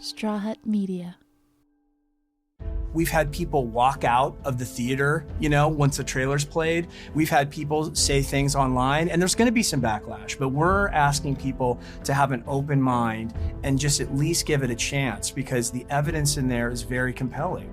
Straw Hut Media. We've had people walk out of the theater, once the trailer's played. We've had people say things online, and there's going to be some backlash, but we're asking people to have an open mind and just at least give it a chance, because the evidence in there is very compelling.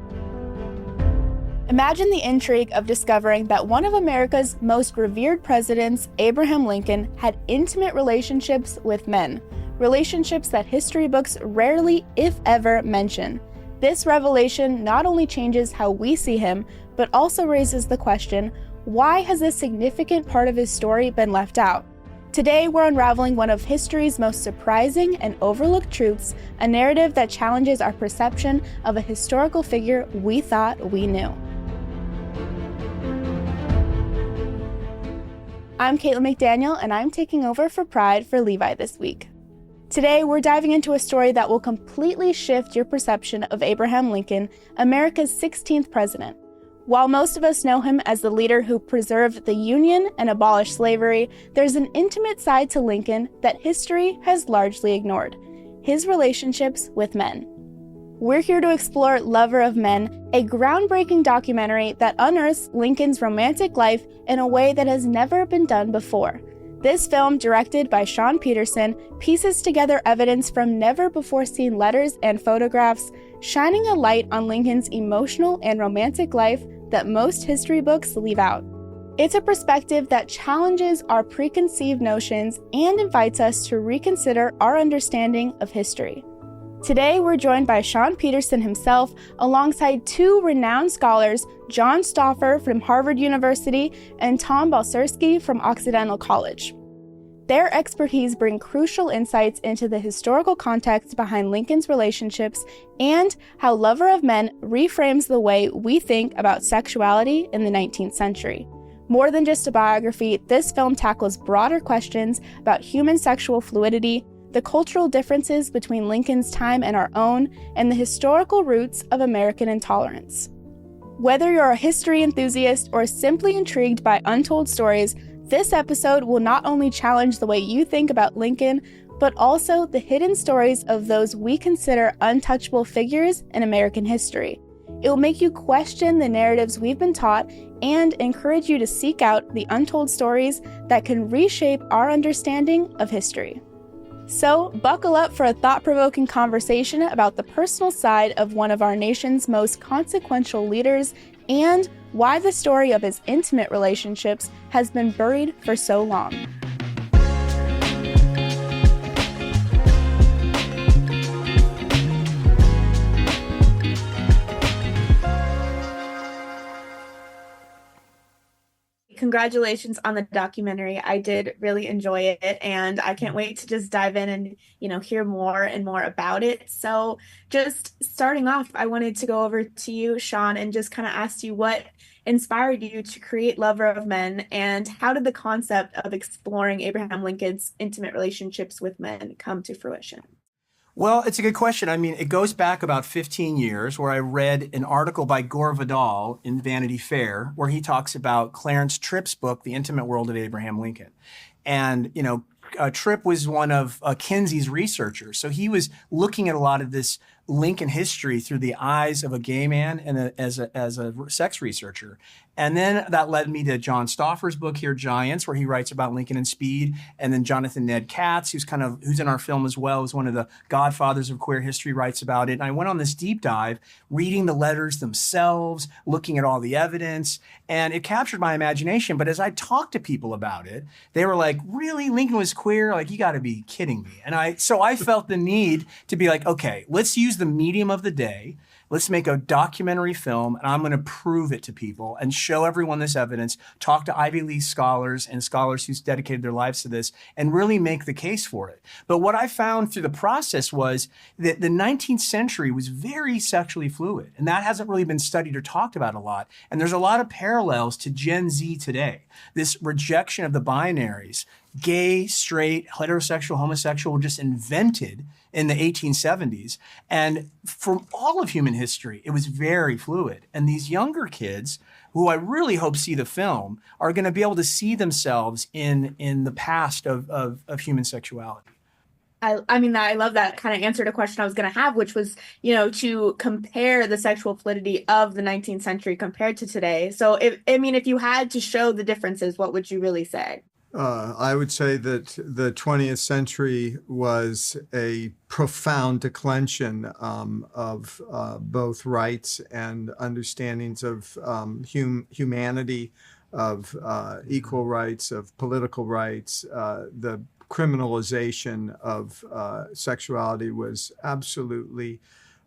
Imagine the intrigue of discovering that one of America's most revered presidents, Abraham Lincoln, had intimate relationships with men, relationships that history books rarely, if ever, mention. This revelation not only changes how we see him, but also raises the question, why has this significant part of his story been left out? Today, we're unraveling one of history's most surprising and overlooked truths, a narrative that challenges our perception of a historical figure we thought we knew. I'm Caitlynn McDaniel, and I'm taking over for Pride for Levi this week. Today, we're diving into a story that will completely shift your perception of Abraham Lincoln, America's 16th president. While most of us know him as the leader who preserved the Union and abolished slavery, there's an intimate side to Lincoln that history has largely ignored: his relationships with men. We're here to explore Lover of Men, a groundbreaking documentary that unearths Lincoln's romantic life in a way that has never been done before. This film, directed by Sean Peterson, pieces together evidence from never-before-seen letters and photographs, shining a light on Lincoln's emotional and romantic life that most history books leave out. It's a perspective that challenges our preconceived notions and invites us to reconsider our understanding of history. Today, we're joined by Sean Peterson himself, alongside two renowned scholars, John Stauffer from Harvard University and Tom Balsersky from Occidental College. Their expertise bring crucial insights into the historical context behind Lincoln's relationships and how Lover of Men reframes the way we think about sexuality in the 19th century. More than just a biography, this film tackles broader questions about human sexual fluidity, the cultural differences between Lincoln's time and our own, and the historical roots of American intolerance. Whether you're a history enthusiast or simply intrigued by untold stories, this episode will not only challenge the way you think about Lincoln, but also the hidden stories of those we consider untouchable figures in American history. It will make you question the narratives we've been taught and encourage you to seek out the untold stories that can reshape our understanding of history. So, buckle up for a thought-provoking conversation about the personal side of one of our nation's most consequential leaders and why the story of his intimate relationships has been buried for so long. Congratulations on the documentary. I did really enjoy it, and I can't wait to just dive in and, hear more and more about it. So just starting off, I wanted to go over to you, Sean, and just kind of ask you what inspired you to create Lover of Men, and how did the concept of exploring Abraham Lincoln's intimate relationships with men come to fruition? Well, it's a good question. I mean, it goes back about 15 years where I read an article by Gore Vidal in Vanity Fair where he talks about Clarence Tripp's book, The Intimate World of Abraham Lincoln. And, Tripp was one of Kinsey's researchers. So he was looking at a lot of this Lincoln history through the eyes of a gay man and as a sex researcher. And then that led me to John Stauffer's book here, Giants, where he writes about Lincoln and Speed. And then Jonathan Ned Katz, who's in our film as well, is one of the godfathers of queer history, writes about it. And I went on this deep dive, reading the letters themselves, looking at all the evidence, and it captured my imagination. But as I talked to people about it, they were like, really? Lincoln was queer? Like, you got to be kidding me. So I felt the need to be like, okay, let's use the medium of the day. Let's make a documentary film, and I'm going to prove it to people and show everyone this evidence, talk to Ivy League scholars and scholars who's dedicated their lives to this, and really make the case for it. But what I found through the process was that the 19th century was very sexually fluid, and that hasn't really been studied or talked about a lot. And there's a lot of parallels to Gen Z today. This rejection of the binaries, gay, straight, heterosexual, homosexual, just invented in the 1870s. And from all of human history, it was very fluid. And these younger kids, who I really hope see the film, are going to be able to see themselves in the past of human sexuality. I mean, I love that kind of answered a question I was going to have, which was, to compare the sexual fluidity of the 19th century compared to today. So, if you had to show the differences, what would you really say? I would say that the 20th century was a profound declension of both rights and understandings of humanity, of equal rights, of political rights. The criminalization of sexuality was absolutely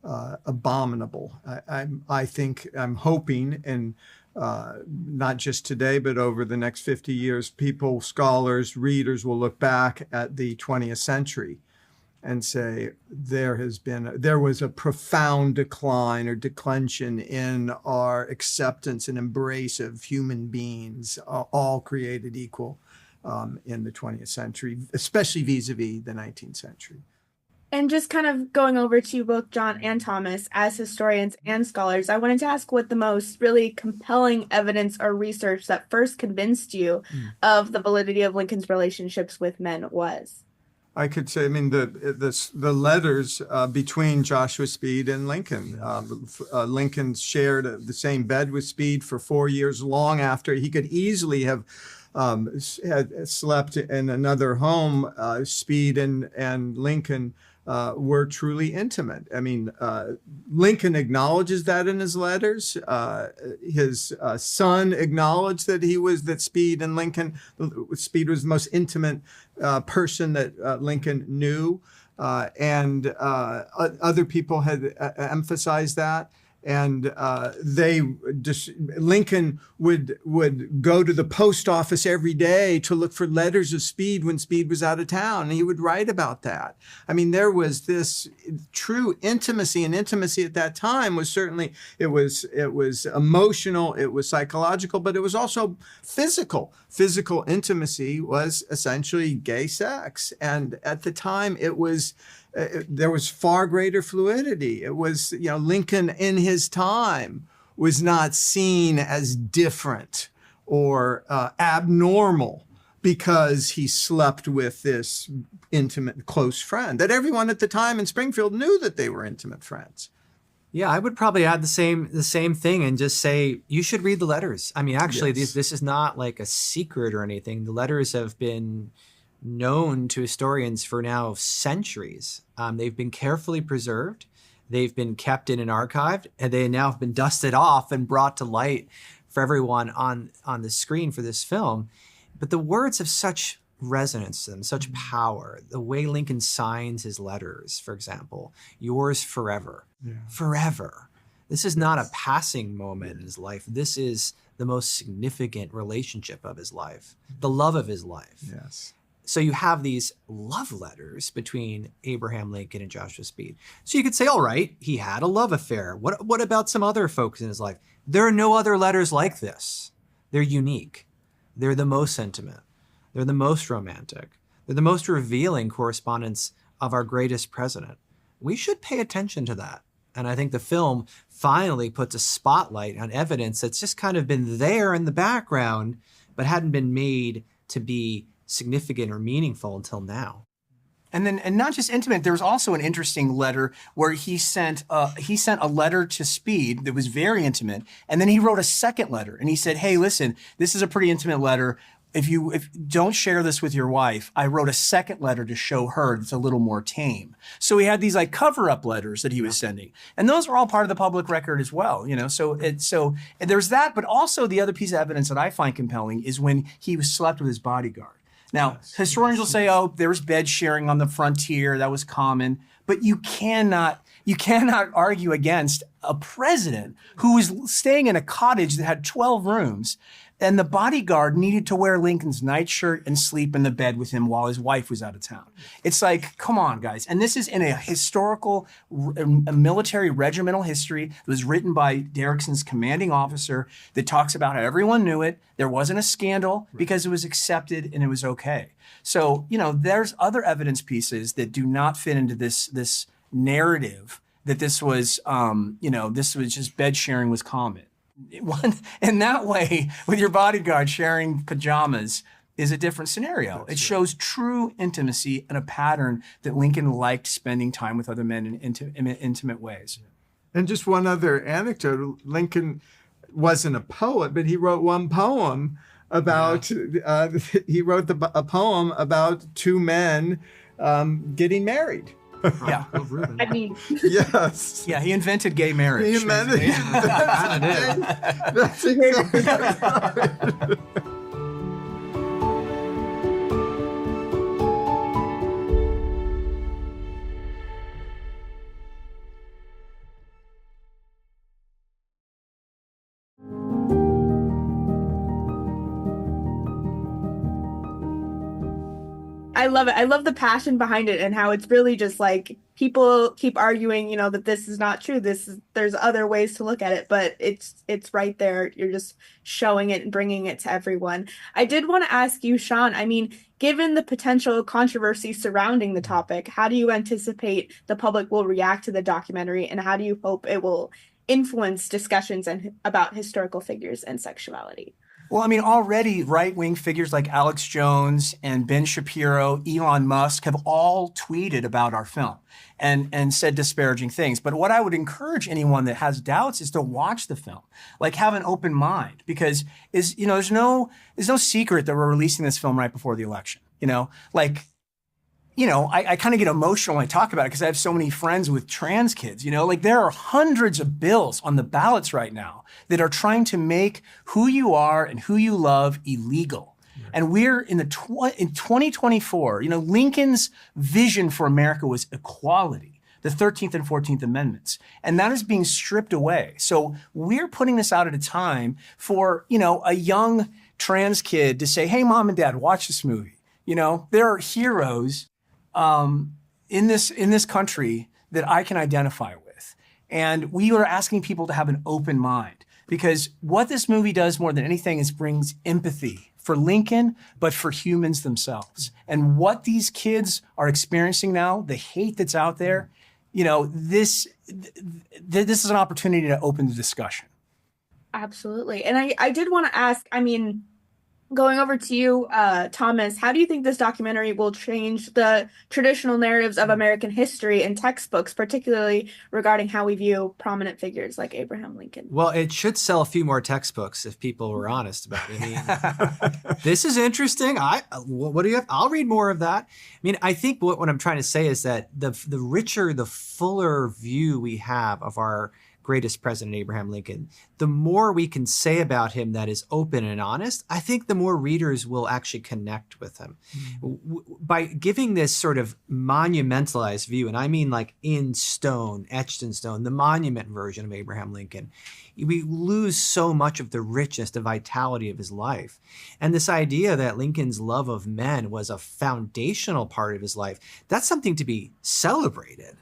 abominable. I'm hoping, and not just today, but over the next 50 years, people, scholars, readers will look back at the 20th century and say there was a profound decline or declension in our acceptance and embrace of human beings, all created equal in the 20th century, especially vis-a-vis the 19th century. And just kind of going over to both John and Thomas as historians and scholars, I wanted to ask what the most really compelling evidence or research that first convinced you of the validity of Lincoln's relationships with men was. I could say, the letters between Joshua Speed and Lincoln. Lincoln shared the same bed with Speed for 4 years, long after he could easily have had slept in another home. Speed and Lincoln were truly intimate. Lincoln acknowledges that in his letters. His son acknowledged that Speed and Lincoln, Speed was the most intimate person that Lincoln knew, and other people had emphasized that. And Lincoln would go to the post office every day to look for letters of Speed when Speed was out of town, and he would write about that. There was this true intimacy, and intimacy at that time was certainly, it was emotional, it was psychological, but it was also physical. Physical intimacy was essentially gay sex, and at the time there was far greater fluidity. It was, Lincoln in his time was not seen as different or abnormal because he slept with this intimate, close friend that everyone at the time in Springfield knew that they were intimate friends. Yeah, I would probably add the same thing and just say you should read the letters. Actually, Yes. this is not like a secret or anything. The letters have been known to historians for now centuries. They've been carefully preserved. They've been kept in an archive, and they now have been dusted off and brought to light for everyone on the screen for this film. But the words have such resonance to them, such power. The way Lincoln signs his letters, for example, yours forever, forever. This is not a passing moment in his life. This is the most significant relationship of his life, the love of his life. Yes. So you have these love letters between Abraham Lincoln and Joshua Speed. So you could say, all right, he had a love affair. What about some other folks in his life? There are no other letters like this. They're unique. They're the most intimate. They're the most romantic. They're the most revealing correspondence of our greatest president. We should pay attention to that. And I think the film finally puts a spotlight on evidence that's just kind of been there in the background, but hadn't been made to be significant or meaningful until now. And not just intimate, there was also an interesting letter where he sent a letter to Speed that was very intimate, and then he wrote a second letter and he said, "Hey, listen, this is a pretty intimate letter. If don't share this with your wife, I wrote a second letter to show her it's a little more tame." So he had these like cover-up letters that he was sending, and those were all part of the public record as well. So there's that, but also the other piece of evidence that I find compelling is when he was slept with his bodyguard. Now, historians will say, "Oh, there was bed sharing on the frontier. That was common." But you cannot argue against a president who was staying in a cottage that had 12 rooms, and the bodyguard needed to wear Lincoln's nightshirt and sleep in the bed with him while his wife was out of town. It's like, come on, guys. And this is in a historical, a military regimental history that was written by Derrickson's commanding officer that talks about how everyone knew it. There wasn't a scandal because it was accepted and it was okay. So, there's other evidence pieces that do not fit into this narrative that this was just bed sharing was common. In that way, with your bodyguard sharing pajamas, is a different scenario. It shows true intimacy and a pattern that Lincoln liked spending time with other men in intimate ways. And just one other anecdote, Lincoln wasn't a poet, but he wrote one poem about, a poem about two men getting married. Yeah. I mean, Yes. Yeah, he invented gay marriage. He invented That's exactly right. I love it. I love the passion behind it and how it's really just like people keep arguing, that this is not true. There's other ways to look at it, but it's right there. You're just showing it and bringing it to everyone. I did want to ask you, Sean, I mean, given the potential controversy surrounding the topic, how do you anticipate the public will react to the documentary, and how do you hope it will influence discussions about historical figures and sexuality? Well, I mean, already right-wing figures like Alex Jones and Ben Shapiro, Elon Musk have all tweeted about our film and said disparaging things. But what I would encourage anyone that has doubts is to watch the film, like have an open mind, because there's no secret that we're releasing this film right before the election. I kind of get emotional when I talk about it because I have so many friends with trans kids. There are hundreds of bills on the ballots right now that are trying to make who you are and who you love illegal. Right. And we're in 2024, Lincoln's vision for America was equality, the 13th and 14th Amendments. And that is being stripped away. So we're putting this out at a time for, a young trans kid to say, hey, mom and dad, watch this movie. There are heroes in this country that I can identify with. And we are asking people to have an open mind, because what this movie does more than anything is brings empathy for Lincoln, but for humans themselves. And what these kids are experiencing now, the hate that's out there, this is an opportunity to open the discussion. Absolutely. And I did want to ask, I mean, going over to you, Thomas, how do you think this documentary will change the traditional narratives of American history in textbooks, particularly regarding how we view prominent figures like Abraham Lincoln? Well, it should sell a few more textbooks if people were honest about it. I mean, this is interesting. What do you have? I'll read more of that. I mean, I think what I'm trying to say is that the richer, the fuller view we have of our greatest president, Abraham Lincoln, the more we can say about him that is open and honest, I think the more readers will actually connect with him. By giving this sort of monumentalized view, and I mean like in stone, etched in stone, the monument version of Abraham Lincoln, we lose so much of the richness, the vitality of his life. And this idea that Lincoln's love of men was a foundational part of his life, that's something to be celebrated,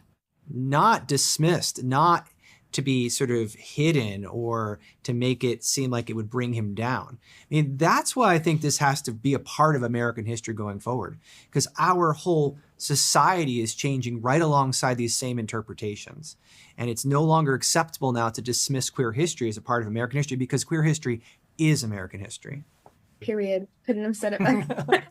not dismissed, not to be sort of hidden or to make it seem like it would bring him down. I mean, that's why I think this has to be a part of American history going forward, because our whole society is changing right alongside these same interpretations. And it's no longer acceptable now to dismiss queer history as a part of American history, because queer history is American history. Period. Couldn't have said it better.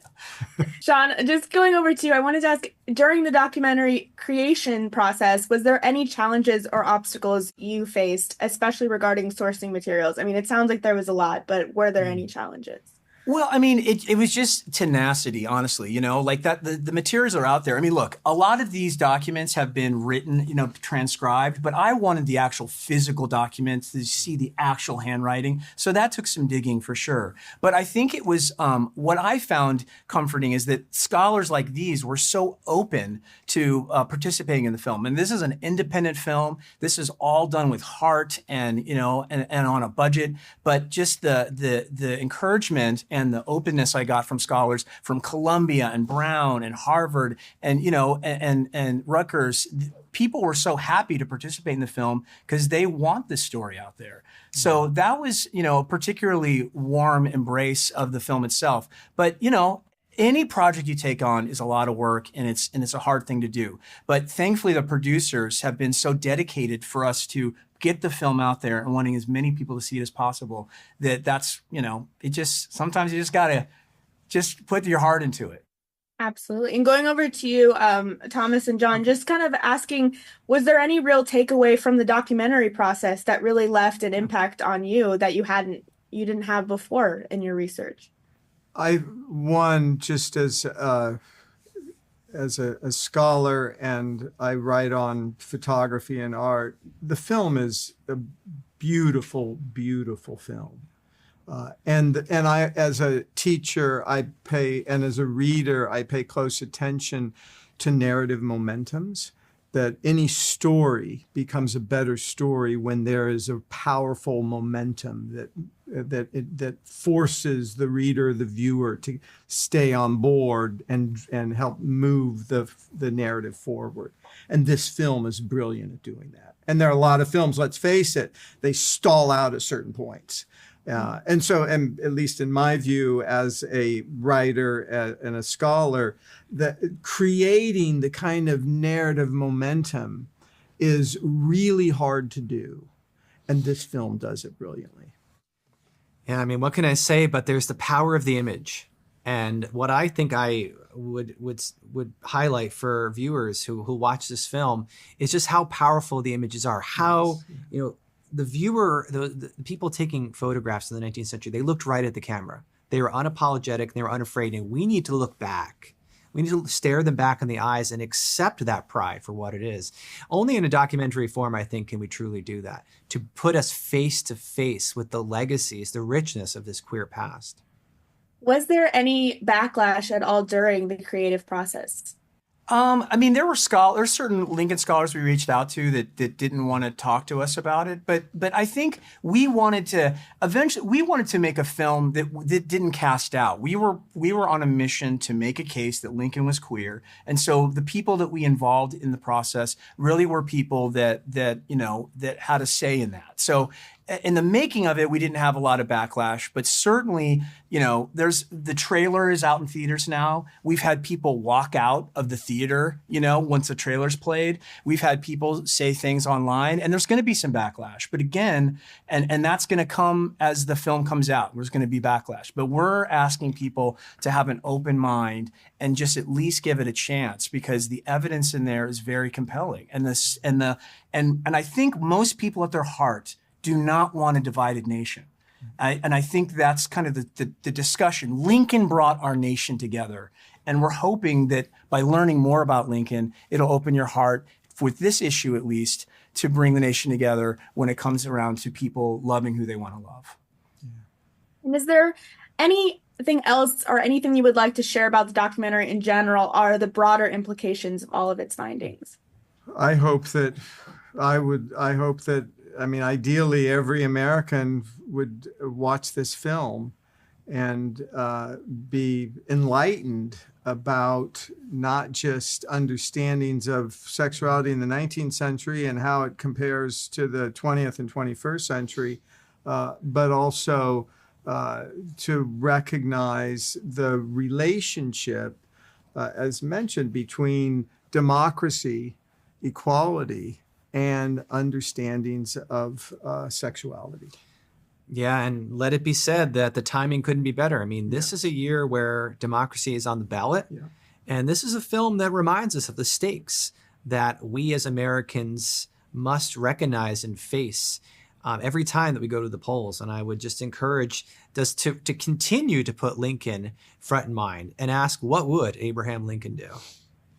Sean, just going over to you, I wanted to ask, during the documentary creation process, was there any challenges or obstacles you faced, especially regarding sourcing materials? I mean, it sounds like there was a lot, but were there any challenges? Well, I mean, it was just tenacity, honestly, like that the materials are out there. I mean, look, a lot of these documents have been written, transcribed, but I wanted the actual physical documents to see the actual handwriting. So that took some digging for sure. But I think it was what I found comforting is that scholars like these were so open to participating in the film. And this is an independent film. This is all done with heart and, and on a budget, but just the encouragement and the openness I got from scholars from Columbia and Brown and Harvard and, and Rutgers, people were so happy to participate in the film because they want this story out there. So that was, a particularly warm embrace of the film itself. But, any project you take on is a lot of work and it's a hard thing to do. But thankfully, the producers have been so dedicated for us to get the film out there and wanting as many people to see it as possible, that's, it just, sometimes you just gotta just put your heart into it. Absolutely. And going over to you, Thomas and John, just kind of asking, was there any real takeaway from the documentary process that really left an impact on you that you didn't have before in your research? One, just as a scholar, and I write on photography and art, the film is a beautiful, beautiful film. And I, as a teacher, and as a reader, I pay close attention to narrative momentums, that any story becomes a better story when there is a powerful momentum that forces the reader, the viewer, to stay on board and help move the narrative forward. And this film is brilliant at doing that. And there are a lot of films, let's face it, they stall out at certain points. And at least in my view, as a writer and a scholar, that creating the kind of narrative momentum is really hard to do. And this film does it brilliantly. Yeah, I mean, what can I say? But there's the power of the image. And what I think I would highlight for viewers who watch this film is just how powerful the images are. How, the viewer, the people taking photographs in the 19th century, they looked right at the camera. They were unapologetic, they were unafraid, and we need to look back. We need to stare them back in the eyes and accept that pride for what it is. Only in a documentary form, I think, can we truly do that, to put us face to face with the legacies, the richness of this queer past. Was there any backlash at all during the creative process? I mean, there's certain Lincoln scholars we reached out to that didn't want to talk to us about it, but I think we wanted to make a film that didn't cast out. We were on a mission to make a case that Lincoln was queer, and so the people that we involved in the process really were people that had a say in that. So in the making of it, we didn't have a lot of backlash, but certainly, there's the trailer is out in theaters now. We've had people walk out of the theater, once the trailer's played. We've had people say things online, and there's going to be some backlash. But again, and that's going to come as the film comes out. There's going to be backlash, but we're asking people to have an open mind and just at least give it a chance, because the evidence in there is very compelling. And I think most people at their heart do not want a divided nation. And I think that's kind of the discussion. Lincoln brought our nation together. And we're hoping that by learning more about Lincoln, it'll open your heart, with this issue at least, to bring the nation together when it comes around to people loving who they want to love. Yeah. And is there anything else or anything you would like to share about the documentary in general, or the broader implications of all of its findings? Ideally, every American would watch this film and be enlightened about not just understandings of sexuality in the 19th century and how it compares to the 20th and 21st century, but also to recognize the relationship, as mentioned, between democracy, equality, and understandings of sexuality. Yeah, and let it be said that the timing couldn't be better. I mean, this is a year where democracy is on the ballot, and this is a film that reminds us of the stakes that we as Americans must recognize and face every time that we go to the polls. And I would just encourage us to continue to put Lincoln front in mind and ask, what would Abraham Lincoln do?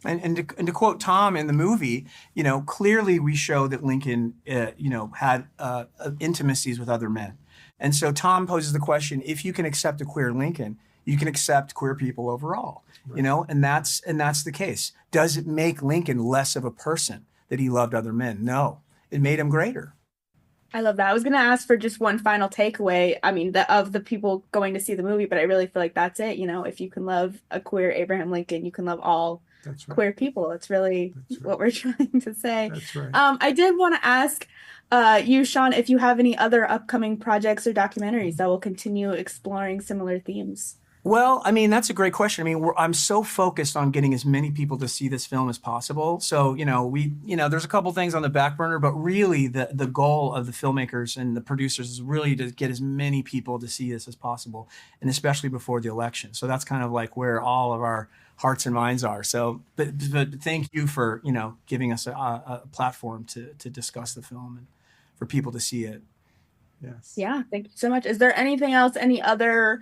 And to quote Tom in the movie, clearly we show that Lincoln, had intimacies with other men. And so Tom poses the question: if you can accept a queer Lincoln, you can accept queer people overall, right. And that's the case. Does it make Lincoln less of a person that he loved other men? No, it made him greater. I love that. I was going to ask for just one final takeaway. I mean, of the people going to see the movie, but I really feel like that's it. If you can love a queer Abraham Lincoln, you can love all queer people. It's really what we're trying to say. That's right. I did want to ask you, Sean, if you have any other upcoming projects or documentaries that will continue exploring similar themes. Well, I mean, that's a great question. I mean, I'm so focused on getting as many people to see this film as possible. So, there's a couple things on the back burner, but really the goal of the filmmakers and the producers is really to get as many people to see this as possible, and especially before the election. So that's kind of like where all of our hearts and minds are. So, but thank you for, giving us a platform to discuss the film and for people to see it. Yes. Yeah, thank you so much. Is there anything else, any other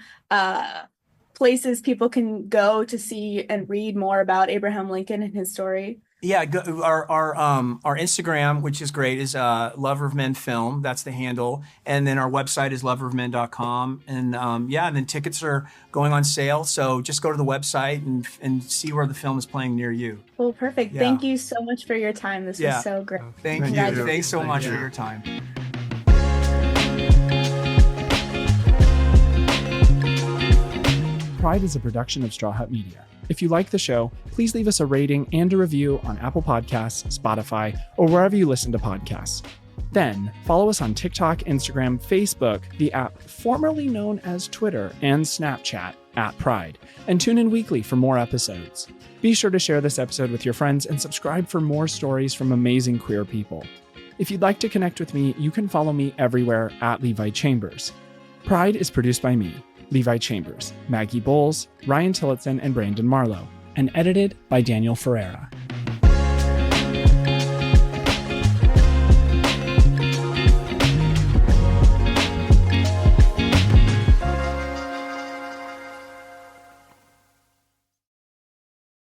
places people can go to see and read more about Abraham Lincoln and his story? Yeah, our Instagram, which is great, is Lover of Men Film. That's the handle. And then our website is loverofmen.com. And and then tickets are going on sale. So just go to the website and see where the film is playing near you. Well, perfect. Yeah. Thank you so much for your time. This was so great. Thank you. Congratulations. Thanks so Thank much you. for your time. Pride is a production of Straw Hut Media. If you like the show, please leave us a rating and a review on Apple Podcasts, Spotify, or wherever you listen to podcasts. Then, follow us on TikTok, Instagram, Facebook, the app formerly known as Twitter, and Snapchat @Pride, and tune in weekly for more episodes. Be sure to share this episode with your friends and subscribe for more stories from amazing queer people. If you'd like to connect with me, you can follow me everywhere @Levi Chambers. Pride is produced by me, Levi Chambers, Maggie Bowles, Ryan Tillotson, and Brandon Marlowe, and edited by Daniel Ferreira.